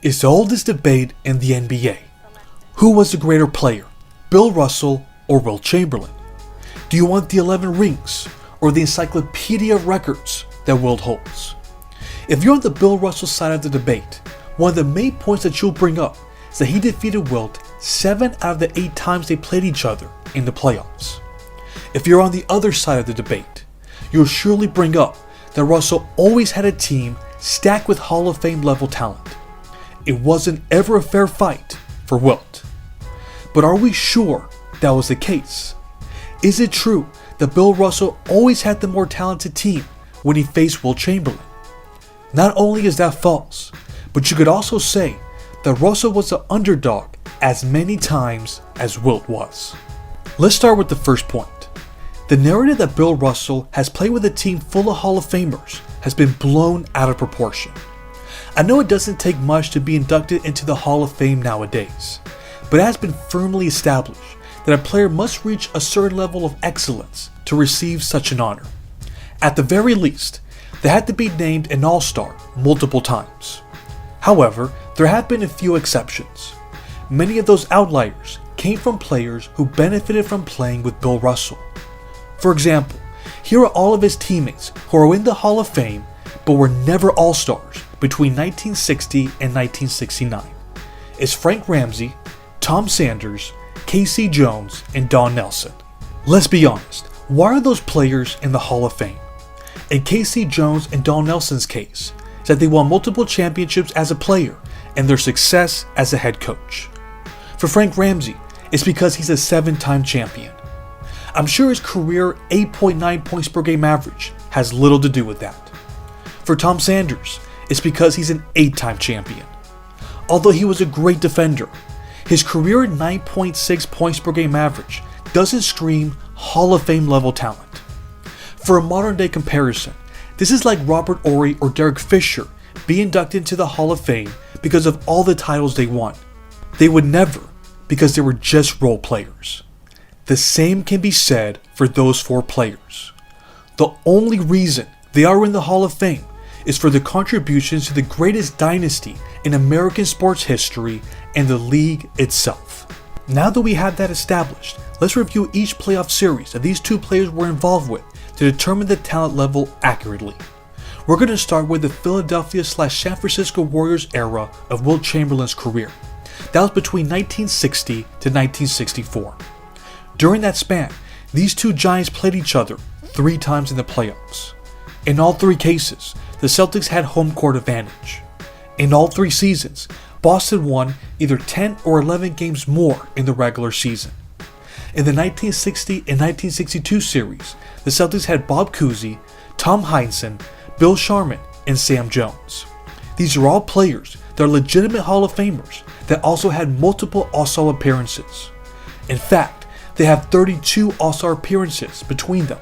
is the oldest debate in the NBA. Who was the greater player, Bill Russell or Wilt Chamberlain? Do you want the 11 rings or the encyclopedia of records that Wilt holds? If you're on the Bill Russell side of the debate, one of the main points that you'll bring up is that he defeated Wilt 7 out of the 8 times they played each other in the playoffs. If you're on the other side of the debate, you'll surely bring up that Russell always had a team stacked with Hall of Fame level talent. It wasn't ever a fair fight for Wilt. But are we sure that was the case? Is it true that Bill Russell always had the more talented team when he faced Wilt Chamberlain? Not only is that false, but you could also say that Russell was the underdog as many times as Wilt was. Let's start with the first point. The narrative that Bill Russell has played with a team full of Hall of Famers has been blown out of proportion. I know it doesn't take much to be inducted into the Hall of Fame nowadays, but it has been firmly established that a player must reach a certain level of excellence to receive such an honor. At the very least, they had to be named an All-Star multiple times. However, there have been a few exceptions. Many of those outliers came from players who benefited from playing with Bill Russell. For example, here are all of his teammates who are in the Hall of Fame but were never All-Stars between 1960 and 1969. It's Frank Ramsey, Tom Sanders, K.C. Jones, and Don Nelson. Let's be honest, why are those players in the Hall of Fame? In K.C. Jones and Don Nelson's case, is that they won multiple championships as a player and their success as a head coach. For Frank Ramsey, it's because he's a 7-time champion. I'm sure his career 8.9 points per game average has little to do with that. For Tom Sanders, it's because he's an 8-time champion. Although he was a great defender, his career 9.6 points per game average doesn't scream Hall of Fame level talent. For a modern day comparison, this is like Robert Ory or Derek Fisher being inducted into the Hall of Fame because of all the titles they won. They would never, because they were just role players. The same can be said for those 4 players. The only reason they are in the Hall of Fame is for their contributions to the greatest dynasty in American sports history and the league itself. Now that we have that established, let's review each playoff series that these 2 players were involved with to determine the talent level accurately. We're going to start with the Philadelphia/San Francisco Warriors era of Wilt Chamberlain's career. That was between 1960 to 1964. During that span, these 2 giants played each other 3 times in the playoffs. In all 3 cases, the Celtics had home court advantage. In all 3 seasons, Boston won either 10 or 11 games more in the regular season. In the 1960 and 1962 series, the Celtics had Bob Cousy, Tom Heinsohn, Bill Sharman, and Sam Jones. These are all players that are legitimate Hall of Famers that also had multiple All-Star appearances. In fact, they have 32 All-Star appearances between them.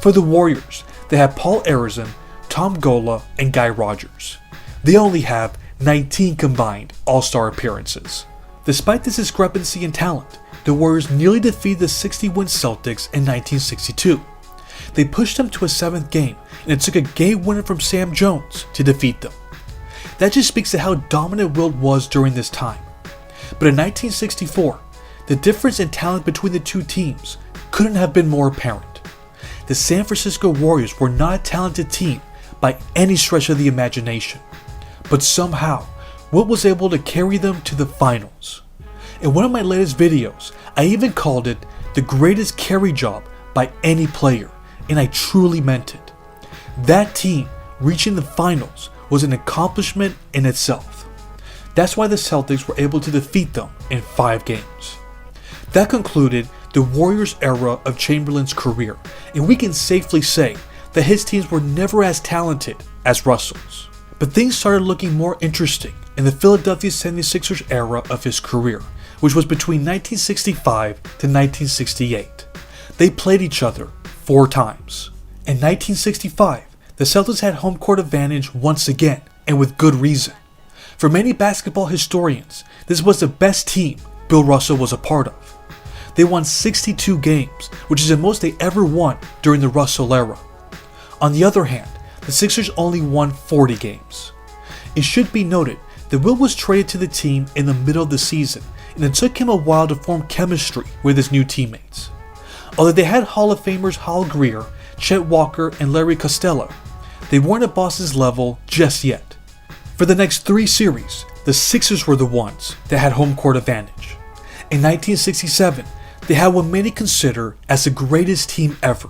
For the Warriors, they have Paul Arizin, Tom Gola, and Guy Rogers. They only have 19 combined All-Star appearances. Despite this discrepancy in talent, the Warriors nearly defeated the 60-win Celtics in 1962. They pushed them to a 7th game, and it took a game winner from Sam Jones to defeat them. That just speaks to how dominant Wilt was during this time. But in 1964, the difference in talent between the 2 teams couldn't have been more apparent. The San Francisco Warriors were not a talented team by any stretch of the imagination, but somehow Wilt was able to carry them to the finals. In one of my latest videos, I even called it the greatest carry job by any player, and I truly meant it. That team reaching the finals was an accomplishment in itself. That's why the Celtics were able to defeat them in 5 games. That concluded the Warriors era of Chamberlain's career, and we can safely say that his teams were never as talented as Russell's. But things started looking more interesting in the Philadelphia 76ers era of his career, which was between 1965 to 1968. They played each other 4 times. In 1965, the Celtics had home court advantage once again, and with good reason. For many basketball historians, this was the best team Bill Russell was a part of. They won 62 games, which is the most they ever won during the Russell era. On the other hand, the Sixers only won 40 games. It should be noted that Wilt was traded to the team in the middle of the season, and it took him a while to form chemistry with his new teammates. Although they had Hall of Famers Hal Greer, Chet Walker, and Larry Costello, they weren't at Boston's level just yet. For the next 3 series, the Sixers were the ones that had home court advantage. In 1967, they had what many consider as the greatest team ever.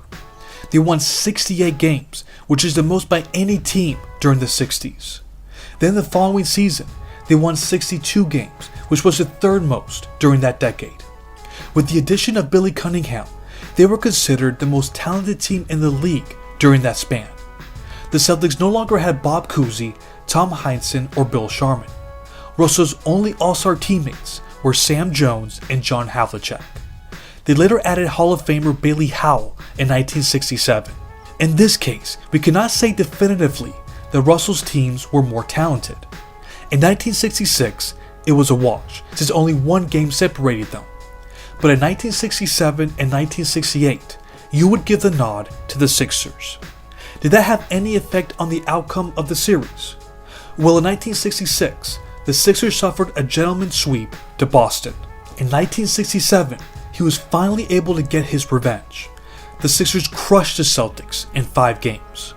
They won 68 games, which is the most by any team during the 60s. Then the following season, they won 62 games, which was the 3rd most during that decade. With the addition of Billy Cunningham, they were considered the most talented team in the league during that span. The Celtics no longer had Bob Cousy, Tom Heinsohn, or Bill Sharman. Russell's only All-Star teammates were Sam Jones and John Havlicek. They later added Hall of Famer Bailey Howell in 1967. In this case, we cannot say definitively that Russell's teams were more talented. In 1966, it was a wash, since only 1 game separated them. But in 1967 and 1968, you would give the nod to the Sixers. Did that have any effect on the outcome of the series? Well, in 1966, the Sixers suffered a gentleman's sweep to Boston. In 1967, he was finally able to get his revenge. The Sixers crushed the Celtics in 5 games.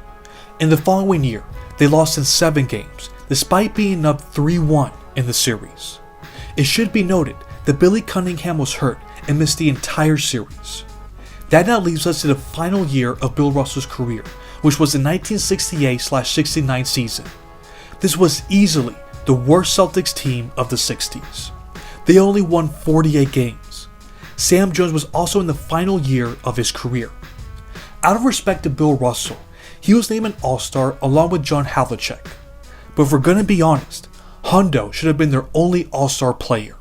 In the following year, they lost in 7 games, despite being up 3-1 in the series. It should be noted that Billy Cunningham was hurt and missed the entire series. That now leaves us to the final year of Bill Russell's career, which was the 1968-69 season. This was easily the worst Celtics team of the 60s. They only won 48 games. Sam Jones was also in the final year of his career. Out of respect to Bill Russell, he was named an All-Star along with John Havlicek. But if we're gonna be honest, Hundo should have been their only All-Star player.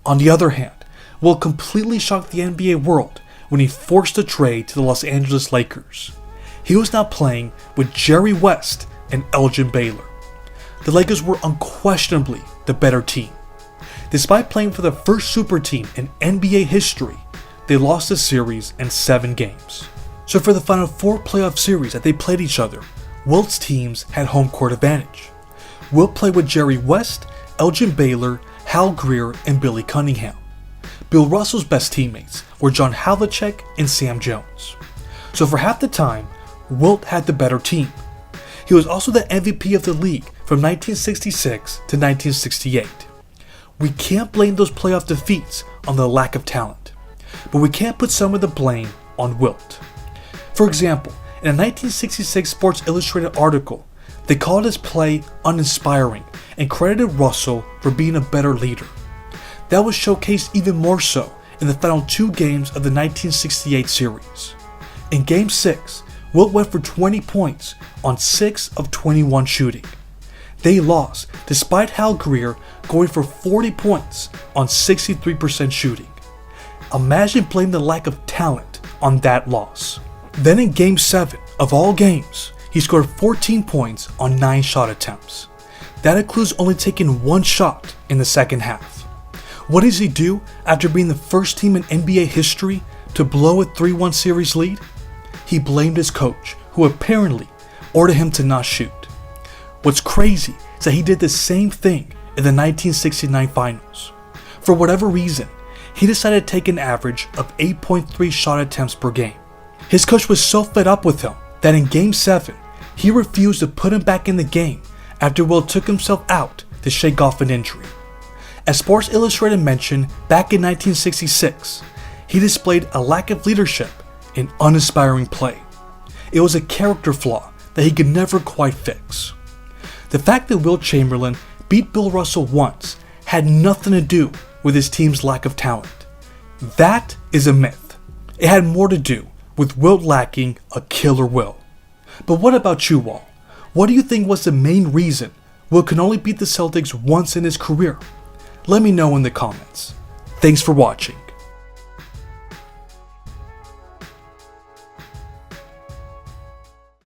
On the other hand, Wilt completely shocked the NBA world when he forced a trade to the Los Angeles Lakers. He was now playing with Jerry West and Elgin Baylor. The Lakers were unquestionably the better team. Despite playing for the first super team in NBA history, they lost the series in 7 games. So for the final 4 playoff series that they played each other, Wilt's teams had home court advantage. Wilt played with Jerry West, Elgin Baylor, Hal Greer, and Billy Cunningham. Bill Russell's best teammates were John Havlicek and Sam Jones. So for half the time, Wilt had the better team. He was also the MVP of the league from 1966 to 1968. We can't blame those playoff defeats on the lack of talent, but we can't put some of the blame on Wilt. For example, in a 1966 Sports Illustrated article, they called his play uninspiring and credited Russell for being a better leader. That was showcased even more so in the final 2 games of the 1968 series. In Game 6, Wilt went for 20 points on 6 of 21 shooting. They lost despite Hal Greer going for 40 points on 63% shooting. Imagine blaming the lack of talent on that loss. Then in Game 7, of all games, he scored 14 points on 9 shot attempts. That includes only taking 1 shot in the second half. What does he do after being the first team in NBA history to blow a 3-1 series lead? He blamed his coach, who apparently ordered him to not shoot. What's crazy is that he did the same thing in the 1969 finals. For whatever reason, he decided to take an average of 8.3 shot attempts per game. His coach was so fed up with him that in Game 7, he refused to put him back in the game after Wilt took himself out to shake off an injury. As Sports Illustrated mentioned back in 1966, he displayed a lack of leadership and uninspiring play. It was a character flaw that he could never quite fix. The fact that Wilt Chamberlain beat Bill Russell once had nothing to do with his team's lack of talent. That is a myth. It had more to do with Wilt lacking a killer will. But what about you all? What do you think was the main reason Wilt can only beat the Celtics once in his career? Let me know in the comments. Thanks for watching.